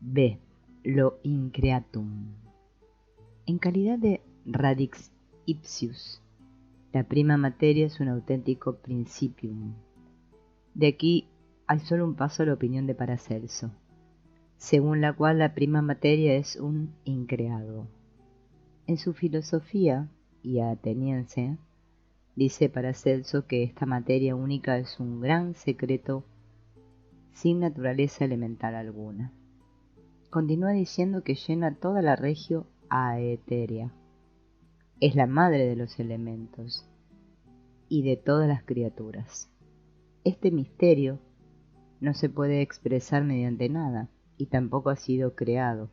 B. Lo increatum. En calidad de radix ipsius, la prima materia es un auténtico principium. De aquí hay solo un paso a la opinión de Paracelso, según la cual la prima materia es un increado. En su filosofía y ateniense, dice Paracelso que esta materia única es un gran secreto sin naturaleza elemental alguna. Continúa diciendo que llena toda la regio aetérea. Es la madre de los elementos y de todas las criaturas. Este misterio no se puede expresar mediante nada y tampoco ha sido creado.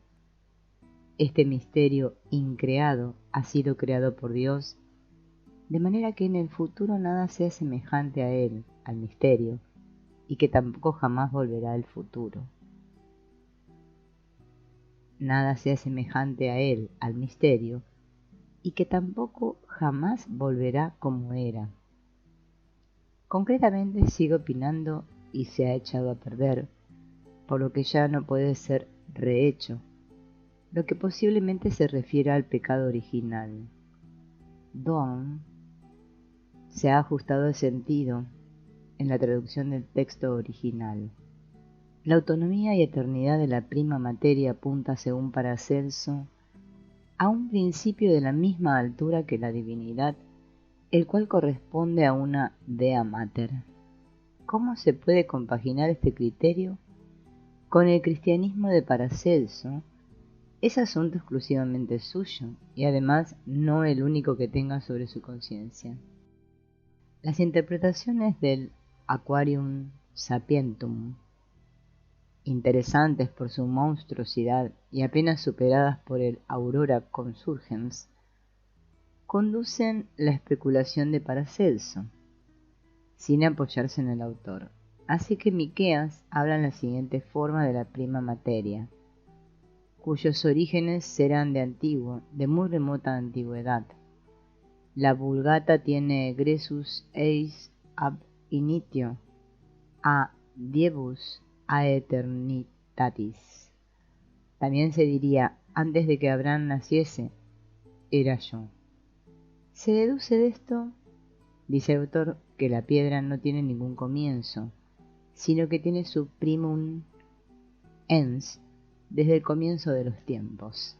Este misterio increado ha sido creado por Dios, de manera que en el futuro nada sea semejante a él, al misterio, y que tampoco jamás volverá al futuro. Nada sea semejante a él, al misterio, y que tampoco jamás volverá como era. Concretamente sigue opinando y se ha echado a perder, por lo que ya no puede ser rehecho, lo que posiblemente se refiere al pecado original. Don se ha ajustado el sentido en la traducción del texto original. La autonomía y eternidad de la prima materia apunta, según Paracelso, a un principio de la misma altura que la divinidad, el cual corresponde a una Dea Mater. ¿Cómo se puede compaginar este criterio con el cristianismo de Paracelso? Es asunto exclusivamente suyo y además no el único que tenga sobre su conciencia. Las interpretaciones del Aquarium Sapientum, interesantes por su monstruosidad y apenas superadas por el Aurora Consurgens, conducen la especulación de Paracelso, sin apoyarse en el autor. Así que Miqueas habla en la siguiente forma de la prima materia, cuyos orígenes serán de muy remota antigüedad. La Vulgata tiene egresus eis ab initio a diebus aeternitatis. También se diría, antes de que Abraham naciese, era yo. Se deduce de esto, dice el autor, que la piedra no tiene ningún comienzo, sino que tiene su primum ens desde el comienzo de los tiempos.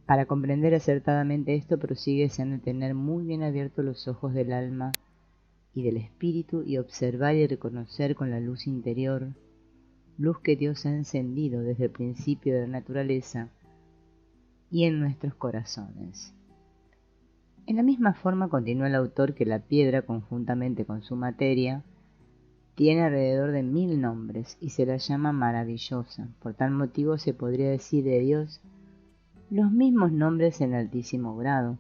Para comprender acertadamente esto, prosigue se han de tener muy bien abiertos los ojos del alma y del espíritu y observar y reconocer con la luz interior, luz que Dios ha encendido desde el principio de la naturaleza y en nuestros corazones. En la misma forma continúa el autor que la piedra, conjuntamente con su materia, tiene alrededor de 1000 nombres y se la llama maravillosa. Por tal motivo se podría decir de Dios los mismos nombres en altísimo grado,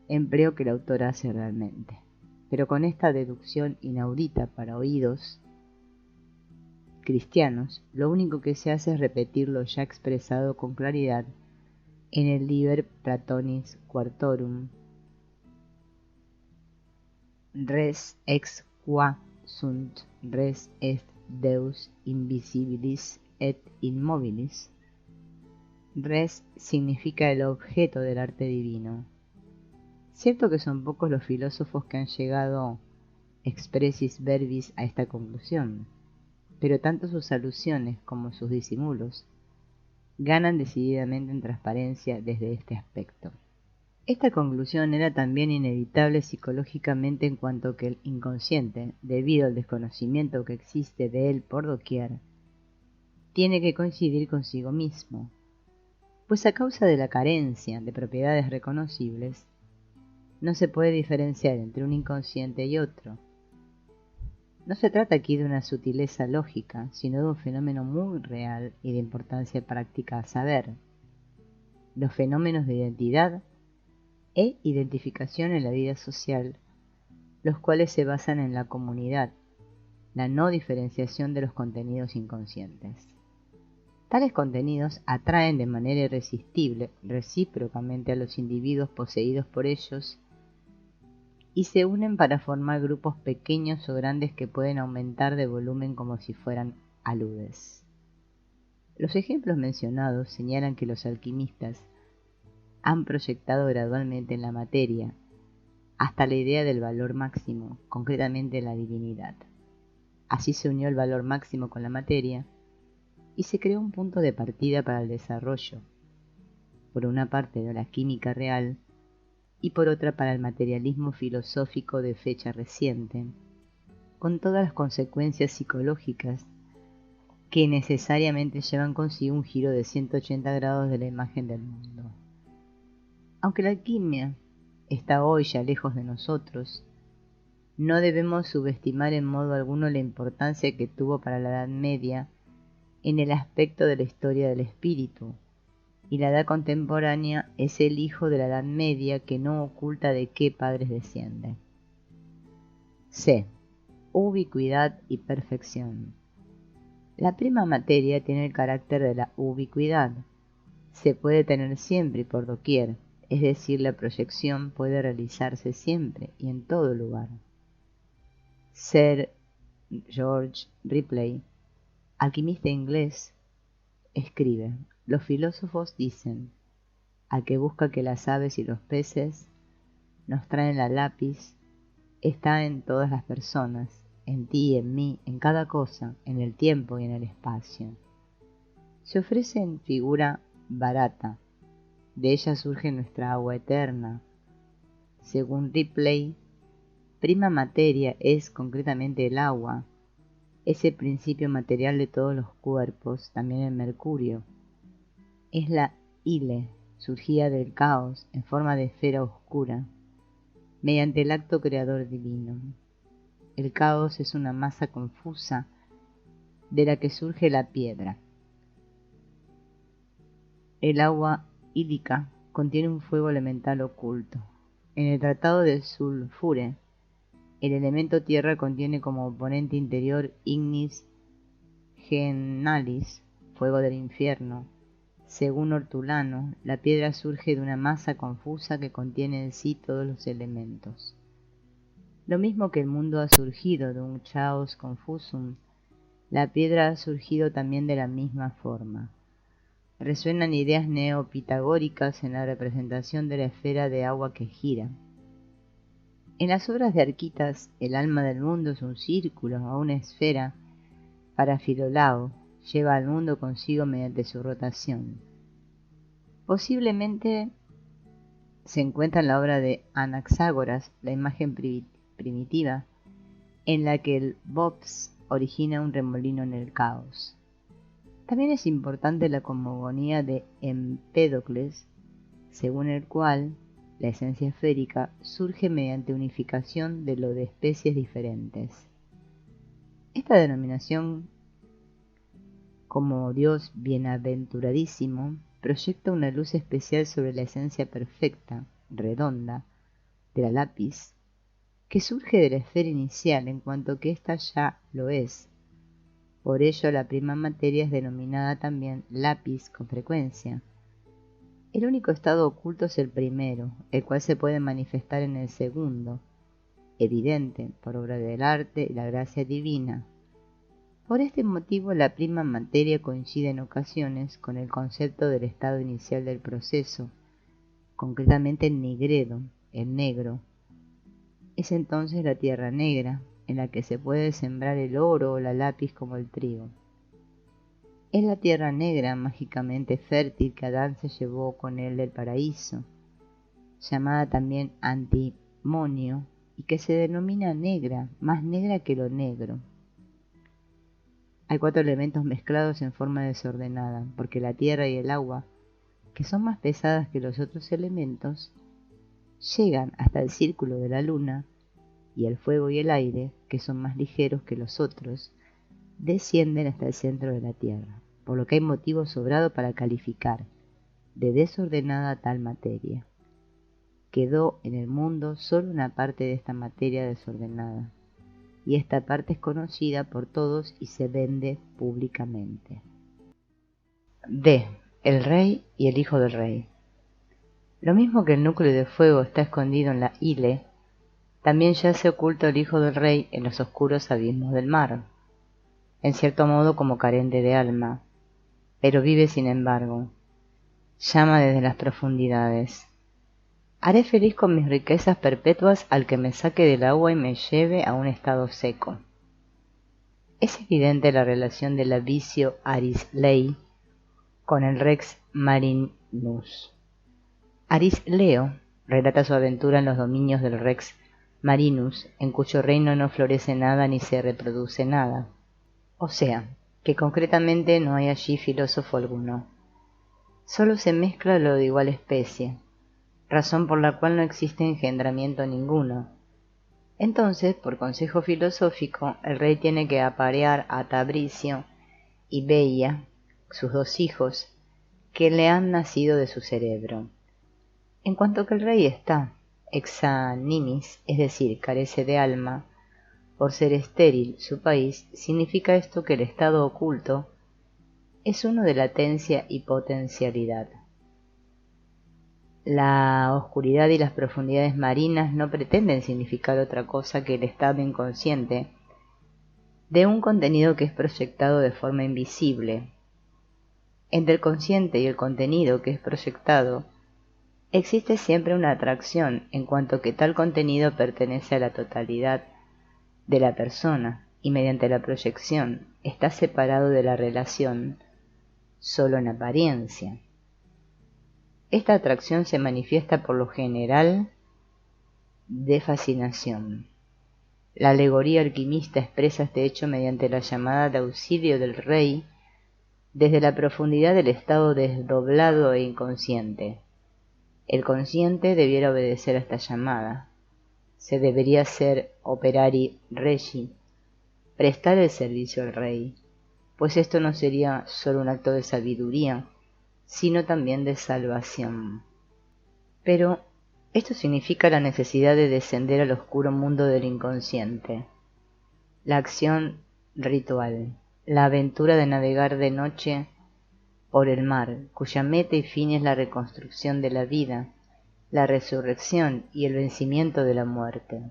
empleo que el autor hace realmente. Pero con esta deducción inaudita para oídos cristianos, lo único que se hace es repetir lo ya expresado con claridad en el Liber Platonis Quartorum, res ex qua sunt res est Deus invisibilis et immobilis. Res significa el objeto del arte divino. Cierto que son pocos los filósofos que han llegado expressis verbis a esta conclusión, pero tanto sus alusiones como sus disimulos ganan decididamente en transparencia desde este aspecto. Esta conclusión era también inevitable psicológicamente en cuanto que el inconsciente, debido al desconocimiento que existe de él por doquier, tiene que coincidir consigo mismo, pues a causa de la carencia de propiedades reconocibles, no se puede diferenciar entre un inconsciente y otro. No se trata aquí de una sutileza lógica, sino de un fenómeno muy real y de importancia práctica a saber, los fenómenos de identidad e identificación en la vida social, los cuales se basan en la comunidad, la no diferenciación de los contenidos inconscientes. Tales contenidos atraen de manera irresistible recíprocamente a los individuos poseídos por ellos y se unen para formar grupos pequeños o grandes que pueden aumentar de volumen como si fueran aludes. Los ejemplos mencionados señalan que los alquimistas han proyectado gradualmente en la materia hasta la idea del valor máximo, concretamente la divinidad. Así se unió el valor máximo con la materia y se creó un punto de partida para el desarrollo, por una parte de la química real y por otra para el materialismo filosófico de fecha reciente, con todas las consecuencias psicológicas que necesariamente llevan consigo un giro de 180 grados de la imagen del mundo. Aunque la alquimia está hoy ya lejos de nosotros, no debemos subestimar en modo alguno la importancia que tuvo para la Edad Media en el aspecto de la historia del espíritu, y la edad contemporánea es el hijo de la Edad Media que no oculta de qué padres desciende. C. Ubicuidad y perfección. La prima materia tiene el carácter de la ubicuidad. Se puede tener siempre y por doquier, es decir, la proyección puede realizarse siempre y en todo lugar. Sir George Ripley, alquimista inglés, escribe: los filósofos dicen: al que busca que las aves y los peces nos traen la lápiz, está en todas las personas, en ti, en mí, en cada cosa, en el tiempo y en el espacio. Se ofrece en figura barata, de ella surge nuestra agua eterna. Según Ripley, prima materia es concretamente el agua, ese principio material de todos los cuerpos, también el mercurio. Es la ile, surgida del caos en forma de esfera oscura, mediante el acto creador divino. El caos es una masa confusa de la que surge la piedra. El agua ílica contiene un fuego elemental oculto. En el tratado de Sulfure, el elemento tierra contiene como oponente interior ignis genalis, fuego del infierno. Según Hortulano, la piedra surge de una masa confusa que contiene en sí todos los elementos. Lo mismo que el mundo ha surgido de un chaos confusum, la piedra ha surgido también de la misma forma. Resuenan ideas neopitagóricas en la representación de la esfera de agua que gira. En las obras de Arquitas, el alma del mundo es un círculo o una esfera. Para Filolao, lleva al mundo consigo mediante su rotación. Posiblemente se encuentra en la obra de Anaxágoras la imagen primitiva, en la que el Bops origina un remolino en el caos. También es importante la cosmogonía de Empédocles, según el cual la esencia esférica surge mediante unificación de lo de especies diferentes. Esta denominación, como Dios bienaventuradísimo, proyecta una luz especial sobre la esencia perfecta, redonda, de la lápiz, que surge de la esfera inicial en cuanto que ésta ya lo es. Por ello la prima materia es denominada también lápiz con frecuencia. El único estado oculto es el primero, el cual se puede manifestar en el segundo, evidente por obra del arte y la gracia divina. Por este motivo la prima materia coincide en ocasiones con el concepto del estado inicial del proceso, concretamente el nigredo, el negro. Es entonces la tierra negra, en la que se puede sembrar el oro o la lápiz como el trigo. Es la tierra negra mágicamente fértil que Adán se llevó con él del paraíso, llamada también antimonio, y que se denomina negra, más negra que lo negro. Hay 4 elementos mezclados en forma desordenada, porque la tierra y el agua, que son más pesadas que los otros elementos, llegan hasta el círculo de la luna, y el fuego y el aire, que son más ligeros que los otros, descienden hasta el centro de la tierra, por lo que hay motivo sobrado para calificar de desordenada tal materia. Quedó en el mundo solo una parte de esta materia desordenada, y esta parte es conocida por todos y se vende públicamente. D. El rey y el hijo del rey. Lo mismo que el núcleo de fuego está escondido en la ile, también yace oculto el hijo del rey en los oscuros abismos del mar, en cierto modo como carente de alma. pero vive sin embargo. Llama desde las profundidades. Haré feliz con mis riquezas perpetuas al que me saque del agua y me lleve a un estado seco. Es evidente la relación del avicio Arisleo con el Rex Marinus. Arisleo relata su aventura en los dominios del Rex Marinus, en cuyo reino no florece nada ni se reproduce nada. O sea, que concretamente no hay allí filósofo alguno. Solo se mezcla lo de igual especie, razón por la cual no existe engendramiento ninguno. Entonces, por consejo filosófico, el rey tiene que aparear a Tabricio y Beia, sus dos hijos, que le han nacido de su cerebro. En cuanto que el rey está exanimis, es decir, carece de alma, por ser estéril su país, significa esto que el estado oculto es uno de latencia y potencialidad. La oscuridad y las profundidades marinas no pretenden significar otra cosa que el estado inconsciente de un contenido que es proyectado de forma invisible. Entre el consciente y el contenido que es proyectado, existe siempre una atracción en cuanto que tal contenido pertenece a la totalidad de la persona y mediante la proyección está separado de la relación solo en apariencia. Esta atracción se manifiesta por lo general de fascinación. La alegoría alquimista expresa este hecho mediante la llamada de auxilio del rey desde la profundidad del estado desdoblado e inconsciente. El consciente debiera obedecer a esta llamada. Se debería ser operari regi, prestar el servicio al rey, pues esto no sería solo un acto de sabiduría, sino también de salvación. Pero esto significa la necesidad de descender al oscuro mundo del inconsciente, la acción ritual, la aventura de navegar de noche por el mar, cuya meta y fin es la reconstrucción de la vida, la resurrección y el vencimiento de la muerte.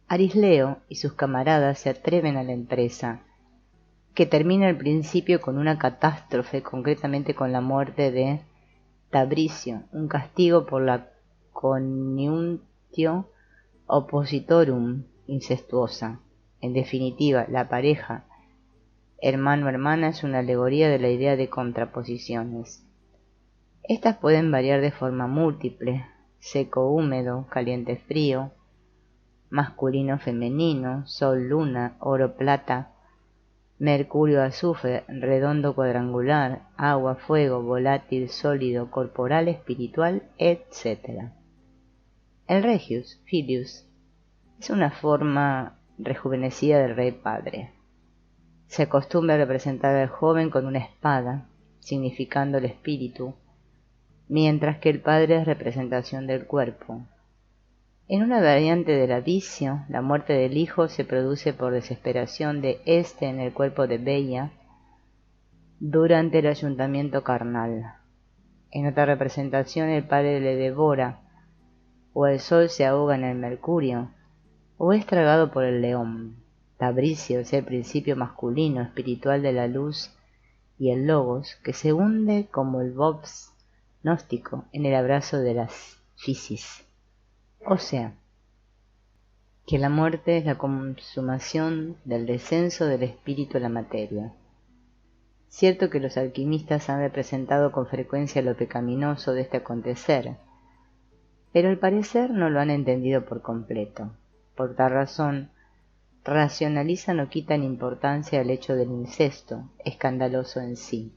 Arisleo y sus camaradas se atreven a la empresa, que termina al principio con una catástrofe, concretamente con la muerte de Tabricio, un castigo por la coniuntio oppositorum incestuosa. En definitiva, la pareja hermano-hermana es una alegoría de la idea de contraposiciones. Estas pueden variar de forma múltiple: seco-húmedo, caliente-frío, masculino-femenino, sol-luna, oro-plata, mercurio-azufre, redondo-cuadrangular, agua-fuego, volátil, sólido, corporal, espiritual, etc. El Regius Filius es una forma rejuvenecida del Rey Padre. Se acostumbra a representar al joven con una espada, significando el espíritu, mientras que el Padre es representación del cuerpo. En una variante del avicio, la muerte del hijo se produce por desesperación de éste en el cuerpo de Beia durante el ayuntamiento carnal. En otra representación, el padre le devora, o el sol se ahoga en el mercurio, o es tragado por el león. Tabricio es el principio masculino espiritual de la luz y el logos, que se hunde como el bobs gnóstico en el abrazo de las physis. O sea, que la muerte es la consumación del descenso del espíritu a la materia. Cierto que los alquimistas han representado con frecuencia lo pecaminoso de este acontecer, pero al parecer no lo han entendido por completo. Por tal razón, racionalizan o quitan importancia al hecho del incesto, escandaloso en sí.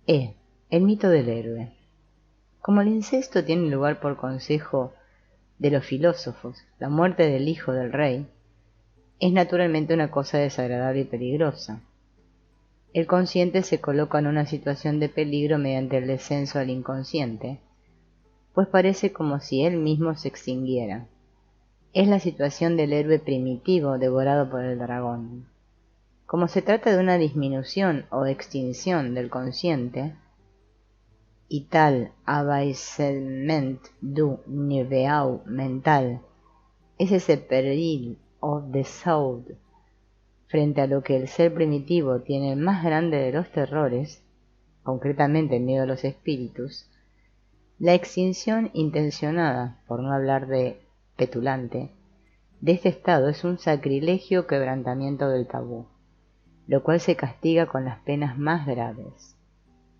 El mito del héroe. Como el incesto tiene lugar por consejo de los filósofos, la muerte del hijo del rey es naturalmente una cosa desagradable y peligrosa. El consciente se coloca en una situación de peligro mediante el descenso al inconsciente, pues parece como si él mismo se extinguiera. Es la situación del héroe primitivo devorado por el dragón. Como se trata de una disminución o extinción del consciente, y tal abaissement du niveau mental es ese peril of the soul frente a lo que el ser primitivo tiene el más grande de los terrores, concretamente el miedo a los espíritus, la extinción intencionada, por no hablar de petulante, de este estado es un sacrilegio o quebrantamiento del tabú, lo cual se castiga con las penas más graves.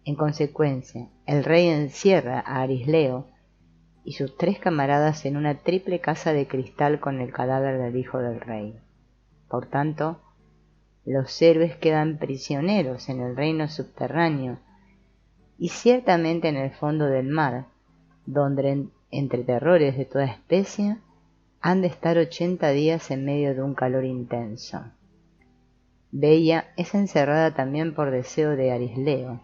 En consecuencia, el rey encierra a Arisleo y sus 3 camaradas en una triple casa de cristal con el cadáver del hijo del rey. Por tanto, los héroes quedan prisioneros en el reino subterráneo y ciertamente en el fondo del mar, donde entre terrores de toda especie han de estar 80 días en medio de un calor intenso. Bella es encerrada también por deseo de Arisleo.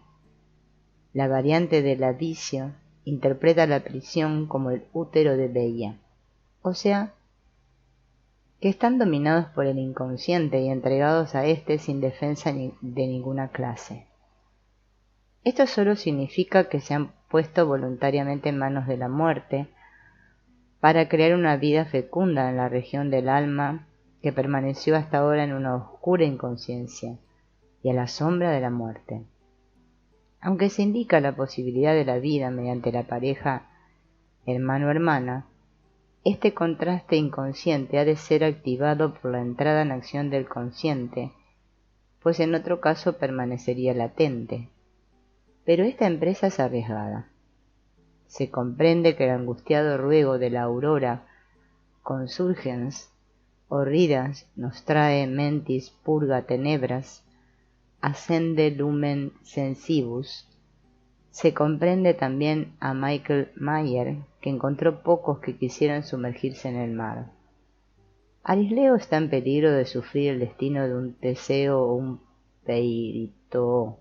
La variante del Adicio interpreta la prisión como el útero de Bella, o sea, que están dominados por el inconsciente y entregados a éste sin defensa de ninguna clase. Esto solo significa que se han puesto voluntariamente en manos de la muerte para crear una vida fecunda en la región del alma que permaneció hasta ahora en una oscura inconsciencia y a la sombra de la muerte. Aunque se indica la posibilidad de la vida mediante la pareja hermano-hermana, este contraste inconsciente ha de ser activado por la entrada en acción del consciente, pues en otro caso permanecería latente. Pero esta empresa es arriesgada. Se comprende que el angustiado ruego de la aurora consurgens horridas nostrae mentis purga tenebras, ascende lumen sensibus. Se comprende también a Michael Mayer, que encontró pocos que quisieran sumergirse en el mar. Arisleo está en peligro de sufrir el destino de un Teseo o un Peirito,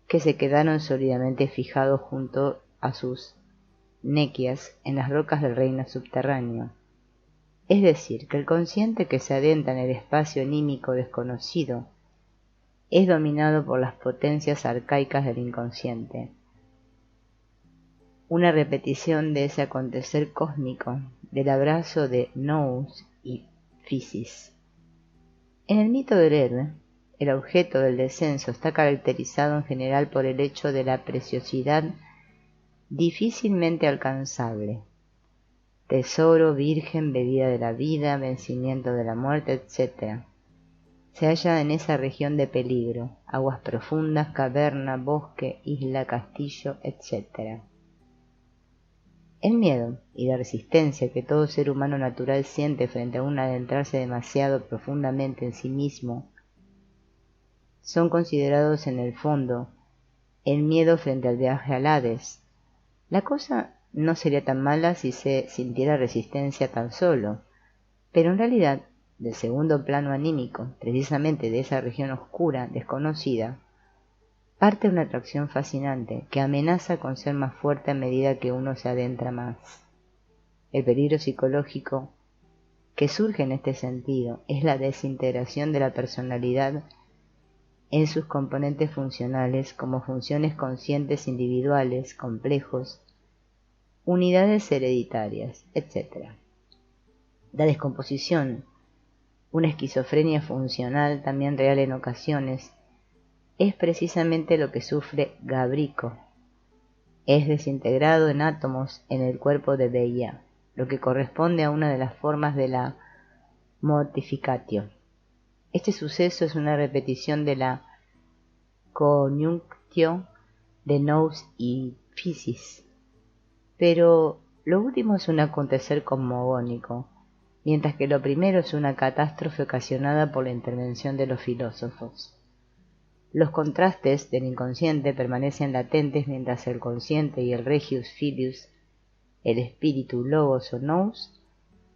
que se quedaron sólidamente fijados junto a sus nequias en las rocas del reino subterráneo. Es decir, que el consciente que se adentra en el espacio anímico desconocido es dominado por las potencias arcaicas del inconsciente. Una repetición de ese acontecer cósmico, del abrazo de Nous y Physis. En el mito del héroe, el objeto del descenso está caracterizado en general por el hecho de la preciosidad difícilmente alcanzable. Tesoro, virgen, bebida de la vida, vencimiento de la muerte, etc. Se halla en esa región de peligro, aguas profundas, caverna, bosque, isla, castillo, etc. El miedo y la resistencia que todo ser humano natural siente frente a un adentrarse demasiado profundamente en sí mismo son considerados en el fondo el miedo frente al viaje al Hades. La cosa no sería tan mala si se sintiera resistencia tan solo, pero en realidad, del segundo plano anímico, precisamente de esa región oscura, desconocida, parte una atracción fascinante que amenaza con ser más fuerte a medida que uno se adentra más. El peligro psicológico que surge en este sentido es la desintegración de la personalidad en sus componentes funcionales como funciones conscientes individuales, complejos, unidades hereditarias, etc. La descomposición, una esquizofrenia funcional también real en ocasiones, es precisamente lo que sufre Gabrico. Es desintegrado en átomos en el cuerpo de Bella, lo que corresponde a una de las formas de la mortificatio. Este suceso es una repetición de la conjunctio de Nous y Physis, pero lo último es un acontecer cosmogónico, mientras que lo primero es una catástrofe ocasionada por la intervención de los filósofos. Los contrastes del inconsciente permanecen latentes mientras el consciente y el regius filius, el espíritu logos o nous,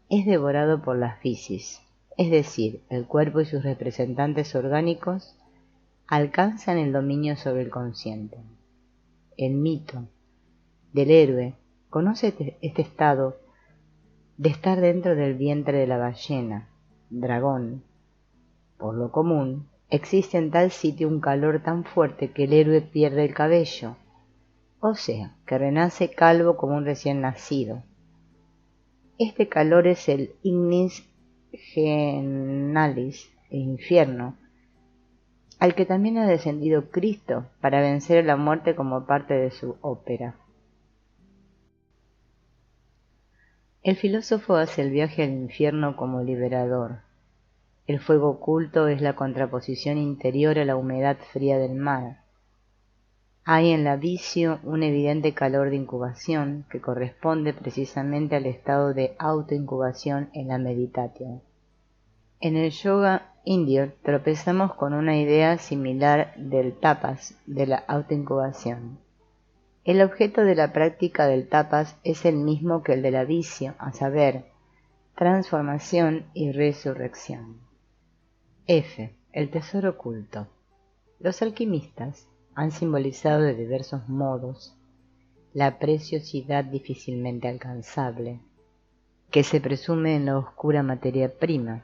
es devorado por la physis, es decir, el cuerpo y sus representantes orgánicos alcanzan el dominio sobre el consciente. El mito del héroe conoce este estado de estar dentro del vientre de la ballena, dragón. Por lo común, existe en tal sitio un calor tan fuerte que el héroe pierde el cabello, o sea, que renace calvo como un recién nacido. Este calor es el ignis genalis, el infierno, al que también ha descendido Cristo para vencer a la muerte como parte de su ópera. El filósofo hace el viaje al infierno como liberador. El fuego oculto es la contraposición interior a la humedad fría del mar. Hay en la vicio un evidente calor de incubación que corresponde precisamente al estado de autoincubación en la meditatio. En el yoga indio tropezamos con una idea similar del tapas, de la autoincubación. El objeto de la práctica del tapas es el mismo que el de la vicio, a saber, transformación y resurrección. F. El tesoro oculto. Los alquimistas han simbolizado de diversos modos la preciosidad difícilmente alcanzable, que se presume en la oscura materia prima.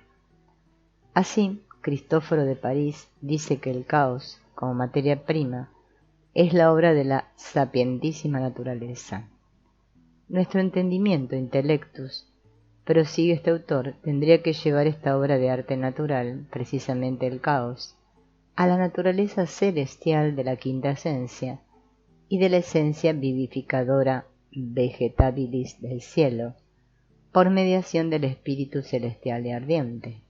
Así, Cristóforo de París dice que el caos, como materia prima, es la obra de la sapientísima naturaleza. Nuestro entendimiento, intellectus, prosigue este autor, tendría que llevar esta obra de arte natural, precisamente el caos, a la naturaleza celestial de la quinta esencia y de la esencia vivificadora vegetabilis del cielo, por mediación del espíritu celestial y ardiente.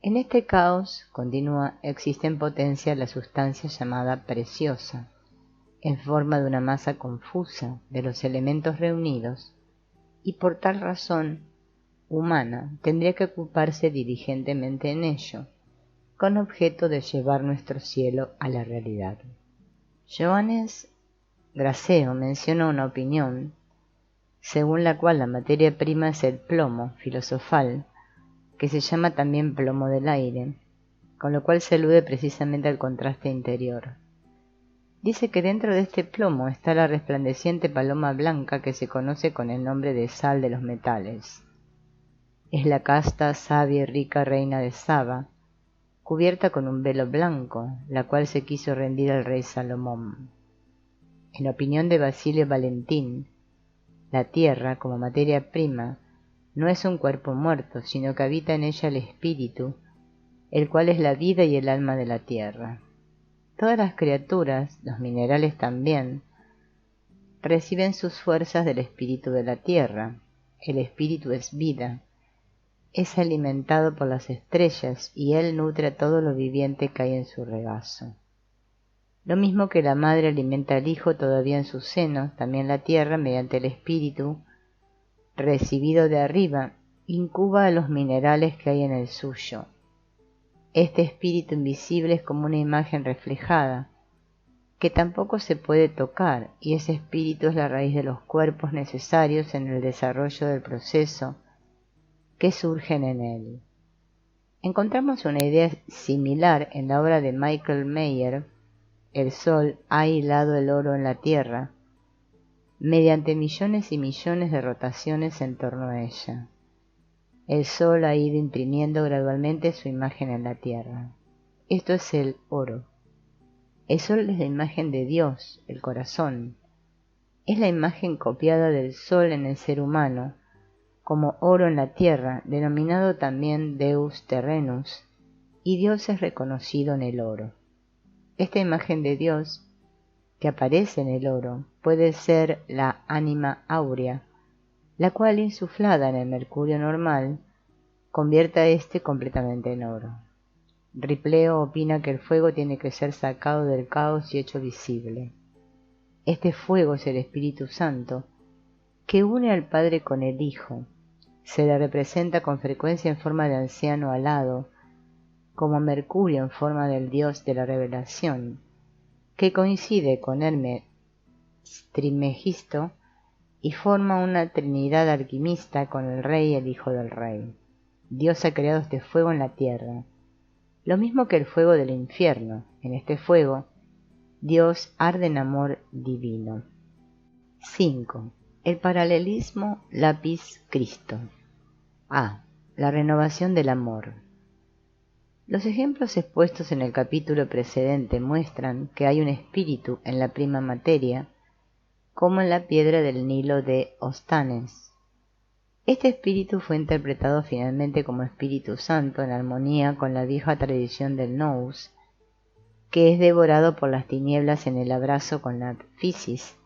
En este caos, continúa, existe en potencia la sustancia llamada preciosa, en forma de una masa confusa de los elementos reunidos, y por tal razón humana tendría que ocuparse diligentemente en ello, con objeto de llevar nuestro cielo a la realidad. Johannes Graceo menciona una opinión según la cual la materia prima es el plomo filosofal, que se llama también plomo del aire, con lo cual se alude precisamente al contraste interior. Dice que dentro de este plomo está la resplandeciente paloma blanca que se conoce con el nombre de sal de los metales. Es la casta, sabia y rica reina de Saba, cubierta con un velo blanco, la cual se quiso rendir al rey Salomón. En opinión de Basilio Valentín, la tierra, como materia prima, no es un cuerpo muerto, sino que habita en ella el espíritu, el cual es la vida y el alma de la tierra. Todas las criaturas, los minerales también, reciben sus fuerzas del espíritu de la tierra. El espíritu es vida, es alimentado por las estrellas y él nutre a todo lo viviente que hay en su regazo. Lo mismo que la madre alimenta al hijo todavía en su seno, también la tierra, mediante el espíritu recibido de arriba, incuba a los minerales que hay en el suyo. Este espíritu invisible es como una imagen reflejada, que tampoco se puede tocar, y ese espíritu es la raíz de los cuerpos necesarios en el desarrollo del proceso que surgen en él. Encontramos una idea similar en la obra de Michael Mayer, El Sol ha hilado el oro en la Tierra, mediante millones y millones de rotaciones en torno a ella. El Sol ha ido imprimiendo gradualmente su imagen en la Tierra. Esto es el oro. El Sol es la imagen de Dios, el corazón. Es la imagen copiada del Sol en el ser humano, como oro en la tierra, denominado también Deus Terrenus, y Dios es reconocido en el oro. Esta imagen de Dios, que aparece en el oro, puede ser la ánima áurea, la cual, insuflada en el mercurio normal, convierte a éste completamente en oro. Ripleo opina que el fuego tiene que ser sacado del caos y hecho visible. Este fuego es el Espíritu Santo, que une al Padre con el Hijo. Se le representa con frecuencia en forma de anciano alado, como Mercurio en forma del dios de la revelación, que coincide con Hermes Trimegisto y forma una trinidad alquimista con el rey y el hijo del rey. Dios ha creado este fuego en la tierra, lo mismo que el fuego del infierno. En este fuego, Dios arde en amor divino. 5. El paralelismo lápiz-Cristo. A. La renovación del amor. Los ejemplos expuestos en el capítulo precedente muestran que hay un espíritu en la prima materia, como en la piedra del Nilo de Ostanes. Este espíritu fue interpretado finalmente como Espíritu Santo en armonía con la vieja tradición del nous, que es devorado por las tinieblas en el abrazo con la physis,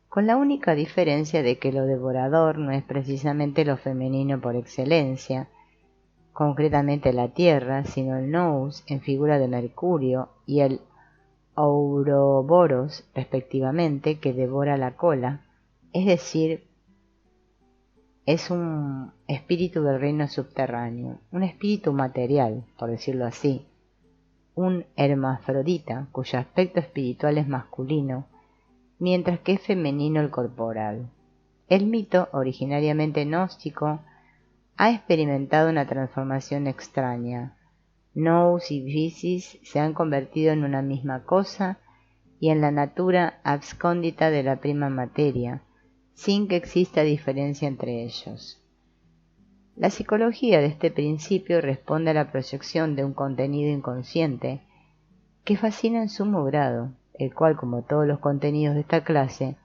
con la única diferencia de que lo devorador no es precisamente lo femenino por excelencia, concretamente la Tierra, sino el nous en figura de Mercurio y el Ouroboros, respectivamente, que devora la cola, es decir, es un espíritu del reino subterráneo, un espíritu material, por decirlo así, un hermafrodita cuyo aspecto espiritual es masculino, mientras que es femenino el corporal. El mito, originariamente gnóstico, ha experimentado una transformación extraña. Nous y physis se han convertido en una misma cosa y en la natura abscóndita de la prima materia, sin que exista diferencia entre ellos. La psicología de este principio responde a la proyección de un contenido inconsciente que fascina en sumo grado, el cual, como todos los contenidos de esta clase,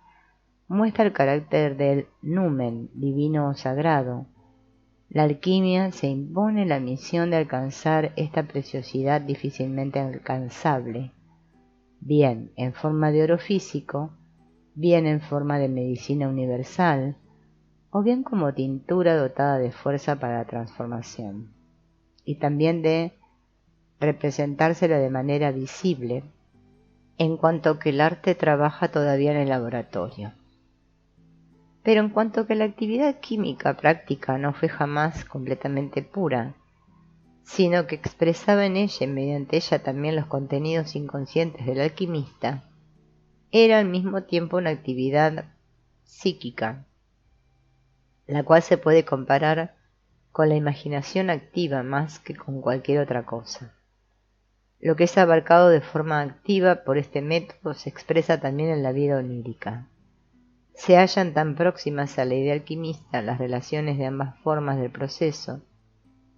muestra el carácter del numen, divino o sagrado. La alquimia se impone la misión de alcanzar esta preciosidad difícilmente alcanzable, bien en forma de oro físico, bien en forma de medicina universal, o bien como tintura dotada de fuerza para la transformación, y también de representársela de manera visible, en cuanto que el arte trabaja todavía en el laboratorio. Pero en cuanto que la actividad química práctica no fue jamás completamente pura, sino que expresaba en ella y mediante ella también los contenidos inconscientes del alquimista, era al mismo tiempo una actividad psíquica, la cual se puede comparar con la imaginación activa más que con cualquier otra cosa. Lo que es abarcado de forma activa por este método se expresa también en la vida onírica. Se hallan tan próximas a la idea alquimista las relaciones de ambas formas del proceso,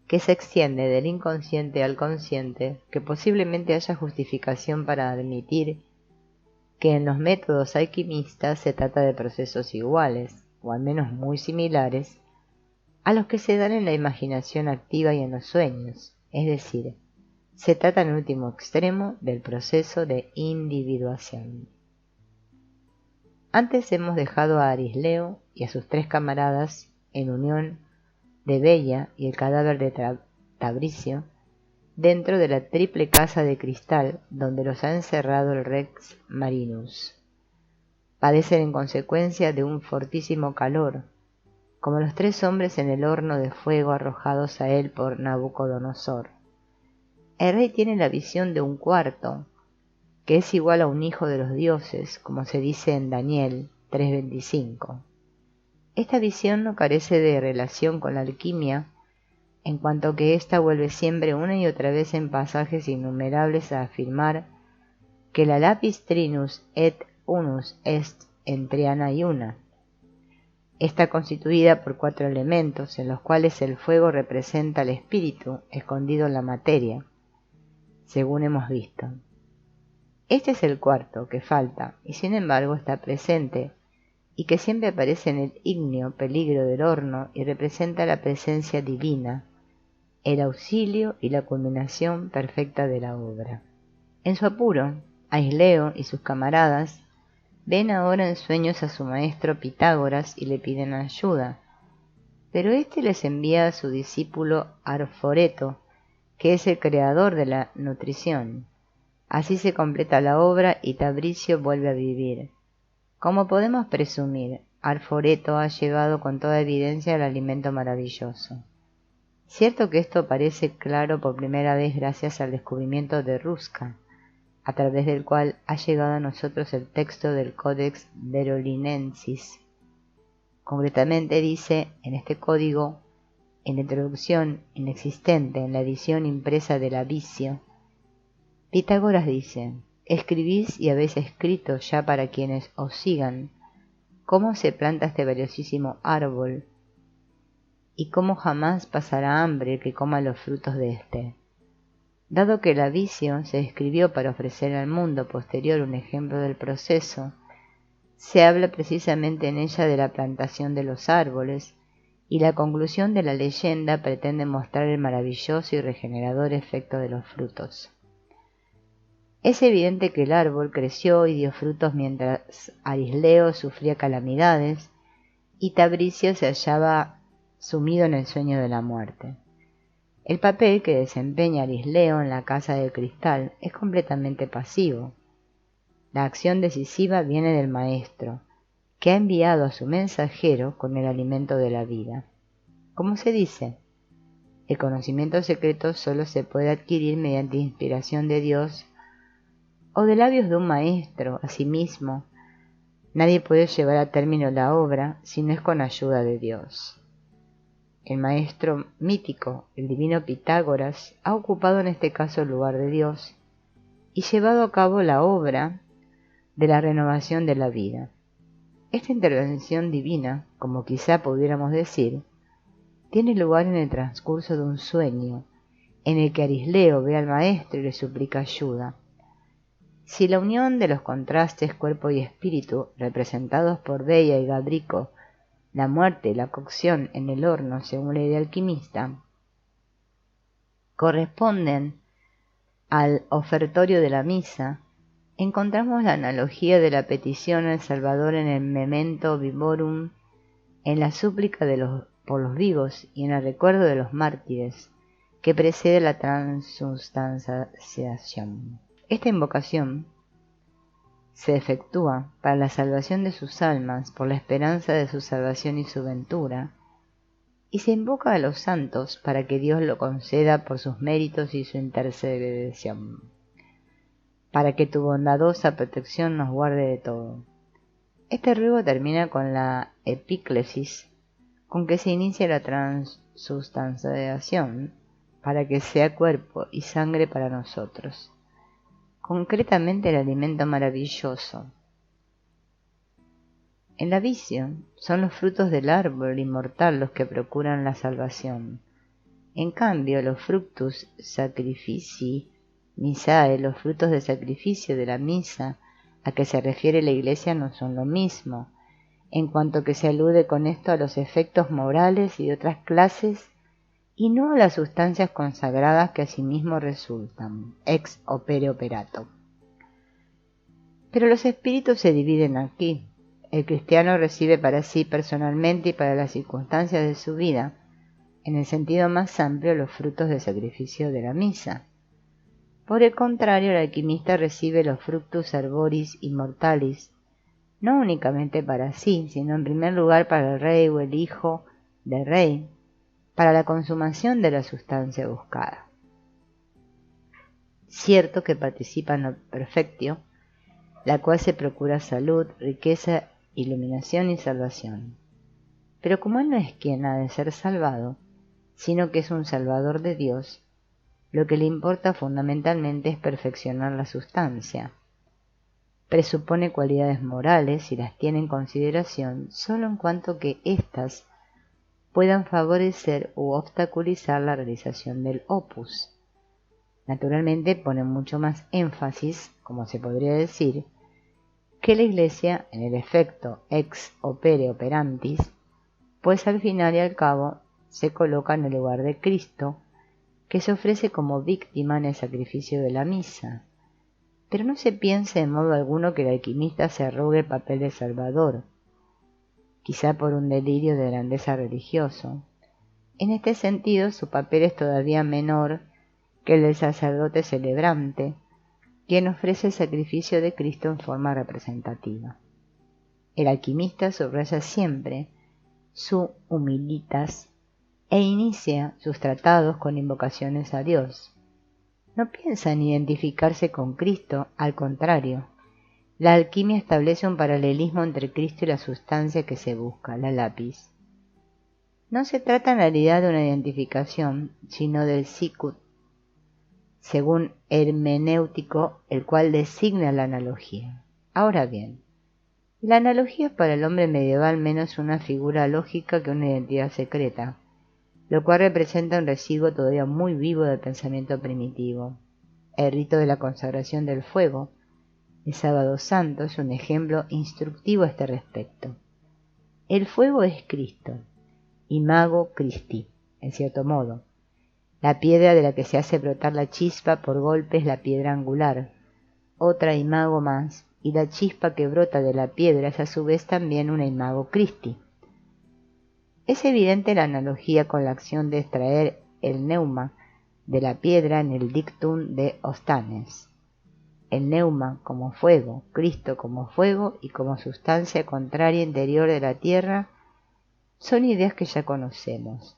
que se extiende del inconsciente al consciente, que posiblemente haya justificación para admitir que en los métodos alquimistas se trata de procesos iguales, o al menos muy similares, a los que se dan en la imaginación activa y en los sueños, es decir, se trata en último extremo del proceso de individuación. Antes hemos dejado a Arisleo y a sus tres camaradas en unión de Bella y el cadáver de Tabricio dentro de la triple casa de cristal donde los ha encerrado el Rex Marinus. Padecen en consecuencia de un fortísimo calor, como los tres hombres en el horno de fuego arrojados a él por Nabucodonosor. El rey tiene la visión de un cuarto, que es igual a un hijo de los dioses, como se dice en Daniel 3:25. Esta visión no carece de relación con la alquimia, en cuanto que ésta vuelve siempre una y otra vez en pasajes innumerables a afirmar que la lapis trinus et unus est en triana y una. Está constituida por 4 elementos, en los cuales el fuego representa el espíritu escondido en la materia, según hemos visto. Este es el cuarto que falta, y sin embargo está presente, y que siempre aparece en el ígneo peligro del horno y representa la presencia divina, el auxilio y la culminación perfecta de la obra. En su apuro, Aisleo y sus camaradas ven ahora en sueños a su maestro Pitágoras y le piden ayuda, pero éste les envía a su discípulo Arforeto, que es el creador de la nutrición. Así se completa la obra y Tabricio vuelve a vivir. Como podemos presumir, Arforeto ha llevado con toda evidencia el alimento maravilloso. Cierto que esto parece claro por primera vez gracias al descubrimiento de Rusca, a través del cual ha llegado a nosotros el texto del Codex Verolinensis. Concretamente dice en este código, en la introducción inexistente en la edición impresa de la Vicio, Pitágoras dice: escribís y habéis escrito ya para quienes os sigan cómo se planta este valiosísimo árbol y cómo jamás pasará hambre el que coma los frutos de éste. Dado que la Vicio se escribió para ofrecer al mundo posterior un ejemplo del proceso, se habla precisamente en ella de la plantación de los árboles, y la conclusión de la leyenda pretende mostrar el maravilloso y regenerador efecto de los frutos. Es evidente que el árbol creció y dio frutos mientras Arisleo sufría calamidades y Tabricio se hallaba sumido en el sueño de la muerte. El papel que desempeña Arisleo en la casa de cristal es completamente pasivo. La acción decisiva viene del maestro, que ha enviado a su mensajero con el alimento de la vida. Como se dice, el conocimiento secreto solo se puede adquirir mediante inspiración de Dios o de labios de un maestro. Asimismo, nadie puede llevar a término la obra si no es con ayuda de Dios. El maestro mítico, el divino Pitágoras, ha ocupado en este caso el lugar de Dios y llevado a cabo la obra de la renovación de la vida. Esta intervención divina, como quizá pudiéramos decir, tiene lugar en el transcurso de un sueño, en el que Arisleo ve al maestro y le suplica ayuda. Si la unión de los contrastes cuerpo y espíritu, representados por Deia y Gabrico, la muerte y la cocción en el horno según la idea alquimista, corresponden al ofertorio de la misa, encontramos la analogía de la petición al Salvador en el Memento Vivorum, en la súplica por los vivos y en el recuerdo de los mártires, que precede la transustanciación. Esta invocación se efectúa para la salvación de sus almas, por la esperanza de su salvación y su ventura, y se invoca a los santos para que Dios lo conceda por sus méritos y su intercesión, para que tu bondadosa protección nos guarde de todo. Este ruego termina con la epíclesis, con que se inicia la transustanciación, para que sea cuerpo y sangre para nosotros, concretamente el alimento maravilloso. En la visión son los frutos del árbol inmortal los que procuran la salvación. En cambio, los fructus sacrificii misae, los frutos de sacrificio de la misa a que se refiere la Iglesia, no son lo mismo, en cuanto que se alude con esto a los efectos morales y de otras clases, y no a las sustancias consagradas que asimismo resultan, ex opere operato. Pero los espíritus se dividen aquí. El cristiano recibe para sí personalmente y para las circunstancias de su vida, en el sentido más amplio, los frutos del sacrificio de la misa. Por el contrario, el alquimista recibe los fructus arboris immortalis, no únicamente para sí, sino en primer lugar para el rey o el hijo del rey, para la consumación de la sustancia buscada. Cierto que participa en lo perfectio, la cual se procura salud, riqueza, iluminación y salvación. Pero como él no es quien ha de ser salvado, sino que es un salvador de Dios, lo que le importa fundamentalmente es perfeccionar la sustancia. Presupone cualidades morales y las tiene en consideración solo en cuanto que éstas puedan favorecer u obstaculizar la realización del opus. Naturalmente pone mucho más énfasis, como se podría decir, que la Iglesia en el efecto ex opere operantis, pues al final y al cabo se coloca en el lugar de Cristo, que se ofrece como víctima en el sacrificio de la misa. Pero no se piense de modo alguno que el alquimista se arrogue el papel de Salvador, quizá por un delirio de grandeza religioso. En este sentido, su papel es todavía menor que el del sacerdote celebrante, quien ofrece el sacrificio de Cristo en forma representativa. El alquimista subraya siempre su humilitas e inicia sus tratados con invocaciones a Dios. No piensa en identificarse con Cristo, al contrario. La alquimia establece un paralelismo entre Cristo y la sustancia que se busca, la lápiz. No se trata en realidad de una identificación, sino del sicut, según hermenéutico, el cual designa la analogía. Ahora bien, la analogía es para el hombre medieval menos una figura lógica que una identidad secreta, lo cual representa un residuo todavía muy vivo del pensamiento primitivo. El rito de la consagración del fuego, el Sábado Santo, es un ejemplo instructivo a este respecto. El fuego es Cristo, imago Christi, en cierto modo. La piedra de la que se hace brotar la chispa por golpe es la piedra angular, otra imago más, y la chispa que brota de la piedra es a su vez también una imago Christi. Es evidente la analogía con la acción de extraer el neuma de la piedra en el dictum de Ostanes. El neuma como fuego, Cristo como fuego y como sustancia contraria interior de la tierra son ideas que ya conocemos.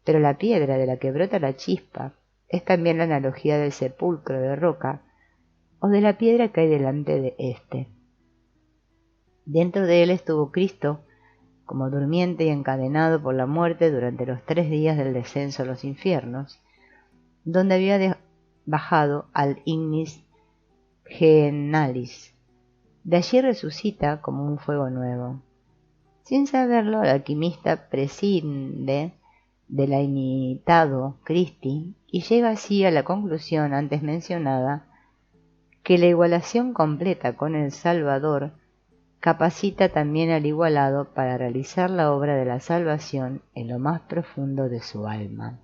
Pero la piedra de la que brota la chispa es también la analogía del sepulcro de roca o de la piedra que hay delante de éste. Dentro de él estuvo Cristo como durmiente y encadenado por la muerte durante los 3 días del descenso a los infiernos, donde había bajado al ignis genalis. De allí resucita como un fuego nuevo. Sin saberlo, el alquimista prescinde de la imitado Christi y llega así a la conclusión antes mencionada que la igualación completa con el Salvador capacita también al igualado para realizar la obra de la salvación en lo más profundo de su alma.